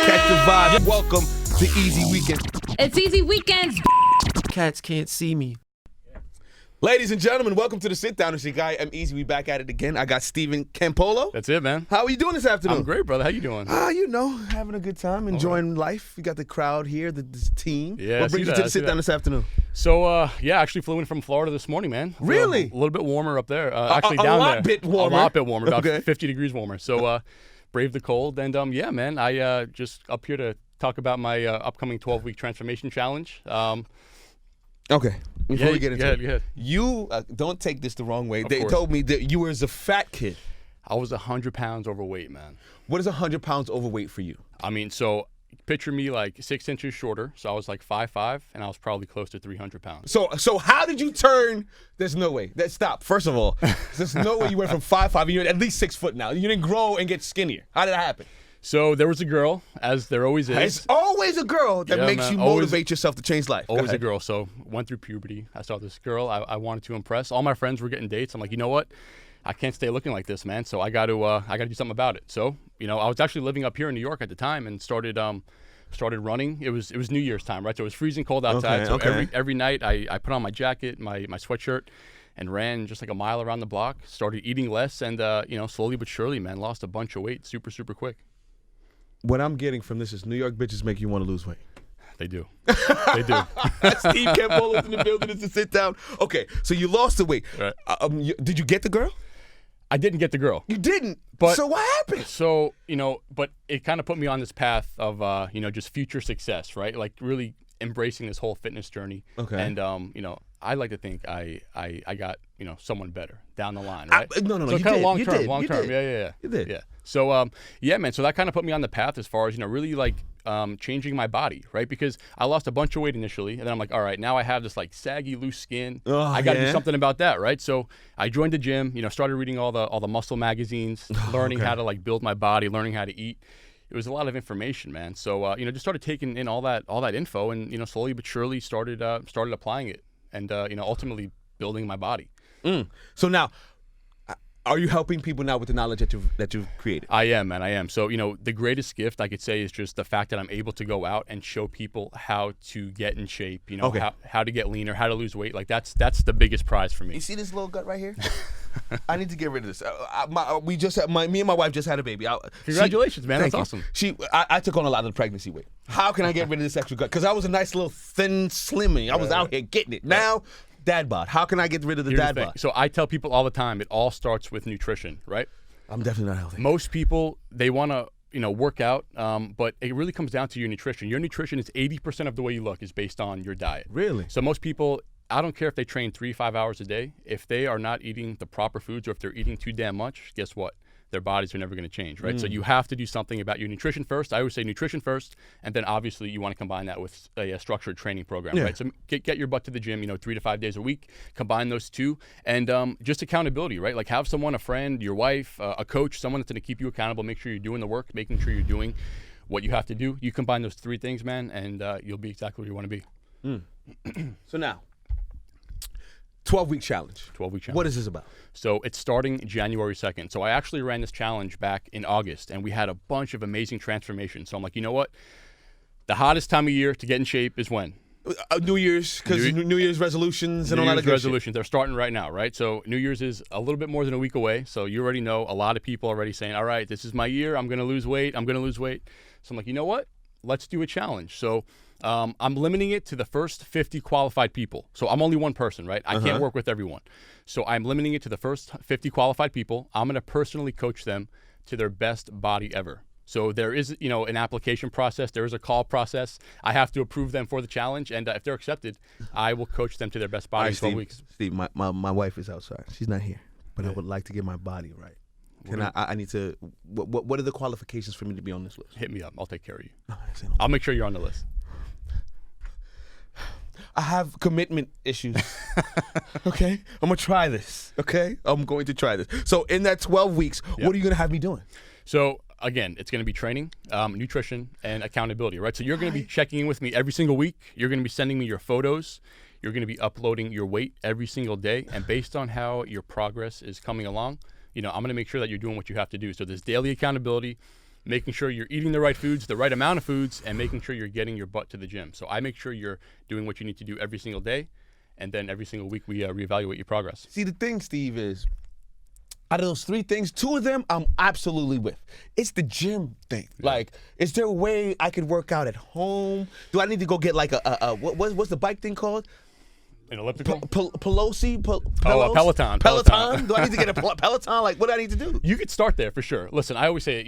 catch the vibe. Welcome to Easy Weekend. It's Easy Weekends. Cats can't see me. Ladies and gentlemen, welcome to the Sit Down. It's your guy, EmEz. We back at it again. I got Steven Campolo. That's it, man. How are you doing this afternoon? I'm great, brother. How you doing? You know, having a good time, enjoying life. We got the crowd here, this team. Yeah, what brings you to the Sit Down this afternoon? So, yeah, I actually flew in from Florida this morning, man. Really? A little bit warmer up there. Actually, a down lot there. bit warmer. A lot bit warmer, about Okay. 50 degrees warmer. So, brave the cold. And, yeah, man, I just up here to talk about my upcoming 12-week transformation challenge. Okay. Before we get into it, go ahead. you don't take this the wrong way. Of They course. told me that you were as a fat kid. I was 100 pounds overweight, man. What is 100 pounds overweight for you? I mean, so picture me like 6 inches shorter. So I was like 5'5", and I was probably close to 300 pounds. So how did you turn? There's no way. Stop. First of all, there's no way you went from 5'5", and you're at least 6 foot now. You didn't grow and get skinnier. How did that happen? So there was a girl, as there always is. It's always a girl that Yeah, makes man. you Always- motivate yourself to change life. Go Always a ahead. girl. So went through puberty. I saw this girl I wanted to impress. All my friends were getting dates. I'm like, you know what? I can't stay looking like this, man. So I got to do something about it. So I was actually living up here in New York at the time and started running. It was New Year's time, right? So it was freezing cold outside. Okay. Every night I put on my jacket, my sweatshirt, and ran just like a mile around the block. Started eating less, and slowly but surely, man, lost a bunch of weight super quick. What I'm getting from this is New York bitches make you want to lose weight. They do. They do. Steve Campolo in the building is to sit down. Okay, so you lost the weight. Right. Did you get the girl? I didn't get the girl. You didn't. But- so what happened? So, but it kind of put me on this path of, just future success, right? Like really embracing this whole fitness journey. Okay. And, I like to think I got, someone better down the line, right? No, So you kind did. of long You term, did. long You term. did. Yeah. You did. Yeah. So, yeah, man. So that kind of put me on the path as far as, really like changing my body, right? Because I lost a bunch of weight initially. And then I'm like, all right, now I have this like saggy, loose skin. Oh, I got to yeah? do something about that, right? So I joined the gym, started reading all the muscle magazines, learning how to like build my body, learning how to eat. It was a lot of information, man. So, just started taking in all that info and, slowly but surely started applying it and, ultimately building my body. So now, are you helping people now with the knowledge that you've created? I am, man. I am. So, the greatest gift I could say is just the fact that I'm able to go out and show people how to get in shape, Okay. how to get leaner, how to lose weight. Like that's the biggest prize for You me. see this little gut right here? I need to get rid of this. Me and my wife just had a baby. Congratulations, man. Thank That's you. awesome. I took on a lot of the pregnancy weight. How can I get rid of this extra gut? Because I was a nice little thin slimming. I was out here getting it. Now, dad bod. How can I get rid of the Here's the dad thing. bod? So I tell people all the time, it all starts with nutrition, right? I'm definitely not healthy. Most people, they want to work out, but it really comes down to your nutrition. Your nutrition is 80% of the way you look is based on your diet. Really? So most people, I don't care if they train 3-5 hours a day. If they are not eating the proper foods or if they're eating too damn much, guess what? Their bodies are never going to change, right? So you have to do something about your nutrition first. I always say nutrition first, and then obviously you want to combine that with a structured training program, Yeah. right? So get your butt to the gym, 3 to 5 days a week. Combine those two, and just accountability, right? Like have someone, a friend, your wife, a coach, someone that's going to keep you accountable. Make sure you're doing the work, making sure you're doing what you have to do. You combine those 3 things, man, and you'll be exactly where you want to be. So now, 12-week challenge. 12-week challenge. What is this about? So it's starting January 2nd. So I actually ran this challenge back in August, and we had a bunch of amazing transformations. So I'm like, you know what? The hottest time of year to get in shape is when? New Year's, because New Year's resolutions and all that New Year's good resolutions. They're starting right now, right? So New Year's is a little bit more than a week away. So you already know a lot of people already saying, all right, this is my year. I'm going to lose weight. I'm going to lose weight. So I'm like, you know what? Let's do a challenge. So I'm limiting it to the first 50 qualified people. So I'm only one person, right? I can't work with everyone. So I'm limiting it to the first 50 qualified people. I'm going to personally coach them to their best body ever. So there is, an application process. There is a call process. I have to approve them for the challenge. And if they're accepted, I will coach them to their best body in 12 weeks. Steve, my wife is outside. She's not here. But I would like to get my body right. I need to, what are the qualifications for me to be on this list? Hit me up. I'll take care of you. No. I'll make sure you're on the list. I have commitment issues. Okay? I'm going to try this. Okay? I'm going to try this. So in that 12 weeks, what are you going to have me doing? So again, it's going to be training, nutrition, and accountability, right? So you're going to be checking in with me every single week. You're going to be sending me your photos. You're going to be uploading your weight every single day. And based on how your progress is coming along, I'm going to make sure that you're doing what you have to do. So there's daily accountability. making sure you're eating the right foods, the right amount of foods, and making sure you're getting your butt to the gym. So I make sure you're doing what you need to do every single day, and then every single week we reevaluate your progress. See, the thing, Steve, is out of those 3 things, 2 of them I'm absolutely with. It's the gym thing. Yeah. Like, is there a way I could work out at home? Do I need to go get like what's the bike thing called? An elliptical? Peloton. Peloton. Do I need to get a Peloton? Like, what do I need to do? You could start there for sure. Listen, I always say,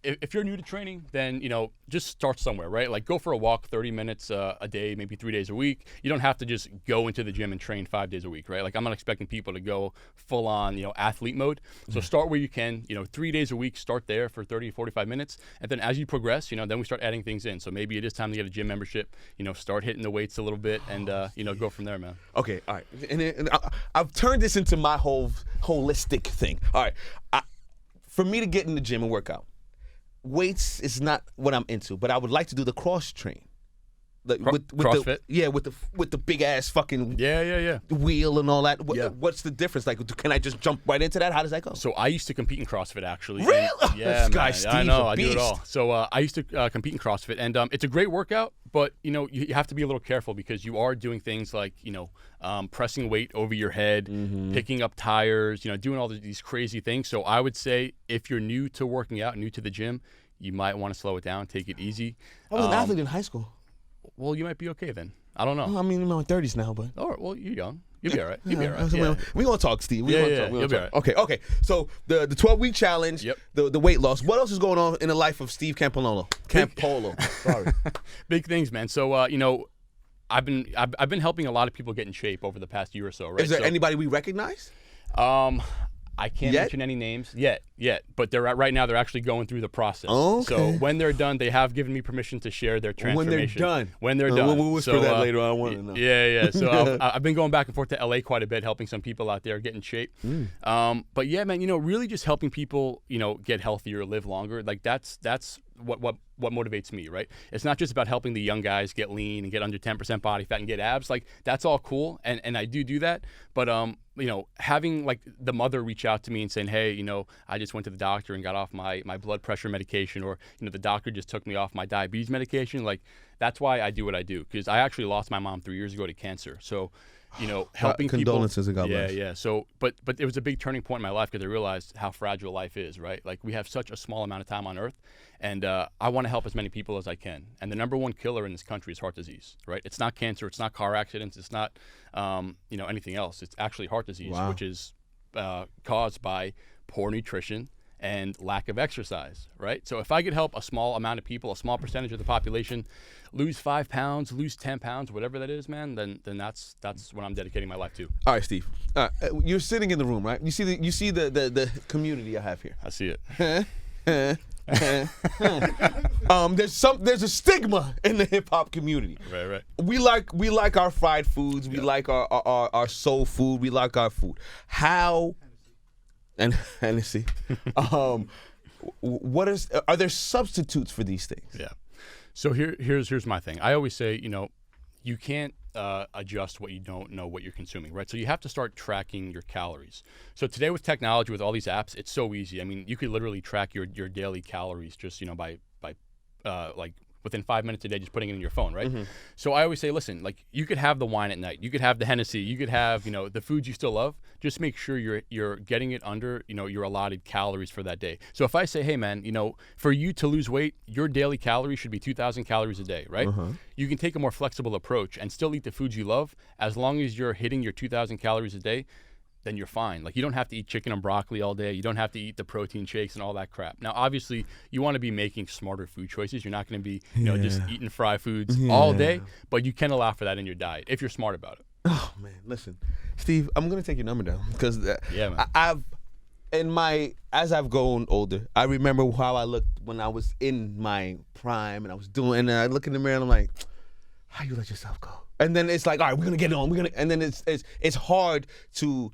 if you're new to training, then, just start somewhere, right? Like, go for a walk 30 minutes a day, maybe 3 days a week. You don't have to just go into the gym and train 5 days a week, right? Like, I'm not expecting people to go full on, athlete mode. So start where you can, 3 days a week, start there for 30, 45 minutes. And then as you progress, then we start adding things in. So maybe it is time to get a gym membership, start hitting the weights a little bit and, go from there, man. Okay, all right. And I've turned this into my whole holistic thing. All right. For me to get in the gym and work out, weights is not what I'm into, but I would like to do the cross train. Like with CrossFit? With the big ass fucking Yeah. wheel and all that. Yeah. What's the difference? Like, can I just jump right into that? How does that go? So I used to compete in CrossFit, actually. Really? And, yeah, This guy, man. Steve's I know. a I do it beast. all. So I used to compete in CrossFit, and it's a great workout, but you have to be a little careful because you are doing things like pressing weight over your head, picking up tires, doing all these crazy things. So I would say if you're new to working out, new to the gym, you might want to slow it down, take it easy. I was an athlete in high school. Well, you might be okay then. I don't know. Well, I mean, I'm in my 30s now, but. All right, well, you're young. You'll be all right. You'll be all right. Yeah. We're going to talk, Steve. You'll be all right. Okay. So the 12-week challenge, Yep. the weight loss. What else is going on in the life of Steve Campolo? Sorry. Big things, man. So, I've been helping a lot of people get in shape over the past year or so, right? Is there So, anybody we recognize? I can't Yet? mention any names yet, but right now they're actually going through the process. Okay. So when they're done, they have given me permission to share their transformation. When they're done. We'll whisper that later on. I want to know. Yeah. So I've been going back and forth to LA quite a bit, helping some people out there get in shape. But yeah, man, really just helping people, get healthier, live longer. Like that's what motivates me, right? It's not just about helping the young guys get lean and get under 10% body fat and get abs. Like that's all cool, and I do that. But having like the mother reach out to me and saying, hey, I just went to the doctor and got off my blood pressure medication, or the doctor just took me off my diabetes medication. Like that's why I do what I do, because I actually lost my mom 3 years ago to cancer. So helping condolences people. and God bless. Yeah. So, but it was a big turning point in my life because I realized how fragile life is, right? Like we have such a small amount of time on Earth, and I want to help as many people as I can. And the number one killer in this country is heart disease, right? It's not cancer, it's not car accidents, it's not anything else. It's actually heart disease, Wow. which is caused by poor nutrition and lack of exercise, right? So if I could help a small amount of people, a small percentage of the population, lose 5 pounds, lose 10 pounds, whatever that is, man, then that's what I'm dedicating my life to. All right, Steve. You're sitting in the room, right? You see the community I have here. I see it. There's a stigma in the hip hop community. Right. We like our fried foods. We like our soul food. We like our food. How and Hennessy. Are there substitutes for these things? Yeah. So here's my thing. I always say, you can't adjust what you don't know what you're consuming, right? So you have to start tracking your calories. So today with technology, with all these apps, it's so easy. I mean, you could literally track your daily calories just by like within 5 minutes a day, just putting it in your phone, right? So I always say, listen, like you could have the wine at night, you could have the Hennessy, you could have the foods you still love. Just make sure you're getting it under your allotted calories for that day. So if I say, hey man, for you to lose weight, your daily calories should be 2,000 calories a day, right? You can take a more flexible approach and still eat the foods you love, as long as you're hitting your 2,000 calories a day. Then you're fine. Like you don't have to eat chicken and broccoli all day. You don't have to eat the protein shakes and all that crap. Now, obviously, you want to be making smarter food choices. You're not going to be, just eating fried foods all day, but you can allow for that in your diet if you're smart about it. Oh man, listen, Steve, I'm gonna take your number down because man. as I've grown older, I remember how I looked when I was in my prime and I was doing, and I look in the mirror and I'm like, how you let yourself go? And then it's like, all right, we're gonna get it on. And then it's hard to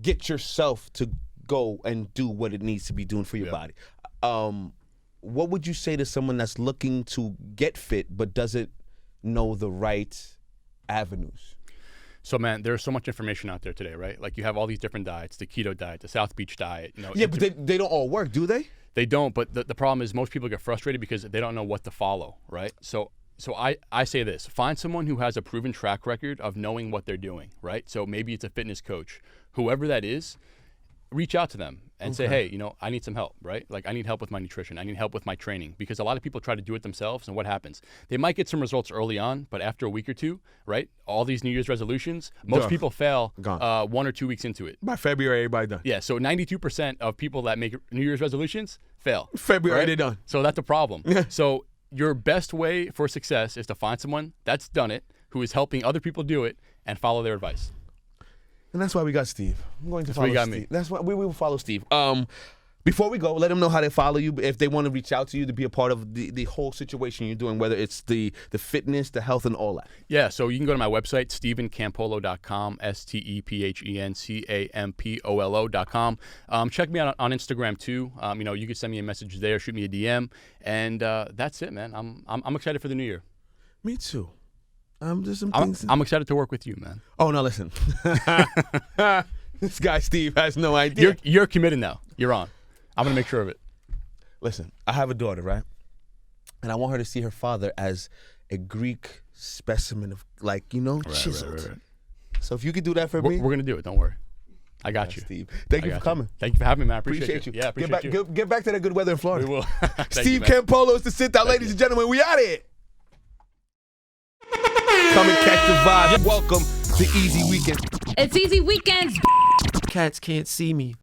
get yourself to go and do what it needs to be doing for your body. What would you say to someone that's looking to get fit but doesn't know the right avenues? So man, there's so much information out there today, right? Like you have all these different diets, the keto diet, the South Beach diet. But they don't all work, do they? They don't, but the problem is most people get frustrated because they don't know what to follow, right? So I say this, find someone who has a proven track record of knowing what they're doing, right? So maybe it's a fitness coach, whoever that is, reach out to them and say, hey, I need some help, right? Like I need help with my nutrition. I need help with my training, because a lot of people try to do it themselves, and what happens? They might get some results early on, but after a week or two, right? All these New Year's resolutions, most people fail 1 or 2 weeks into it. By February, everybody done. Yeah, so 92% of people that make New Year's resolutions fail. February, right? they're done. So that's a problem. So your best way for success is to find someone that's done it, who is helping other people do it, and follow their advice. And that's why we got Steve. I'm going to follow why you got Steve. me. That's why we will follow Steve. Before we go, let them know how they follow you, if they want to reach out to you to be a part of the whole situation you're doing, whether it's the fitness, the health, and all that. Yeah, so you can go to my website, StephenCampolo.com, StephenCampolo.com. Check me out on Instagram too. You can send me a message there, shoot me a DM, and that's it, man. I'm excited for the new year. Me too. There's some things. I'm excited to work with you, man. Oh no, listen. This guy Steve has no idea. You're committed now. You're on. I'm gonna make sure of it. Listen, I have a daughter, right? And I want her to see her father as a Greek specimen of, chiseled. Right. So if you could do that for me, we're gonna do it. Don't worry. I got you. Steve. Thank you for coming. Thank you for having me, man. I appreciate you. Yeah, appreciate you. Get back to that good weather in Florida. We will. Steve Campolo is the sit down, ladies and gentlemen. We out here. Come and catch the vibe. Welcome to Easy Weekend. It's Easy Weekends. Cats can't see me.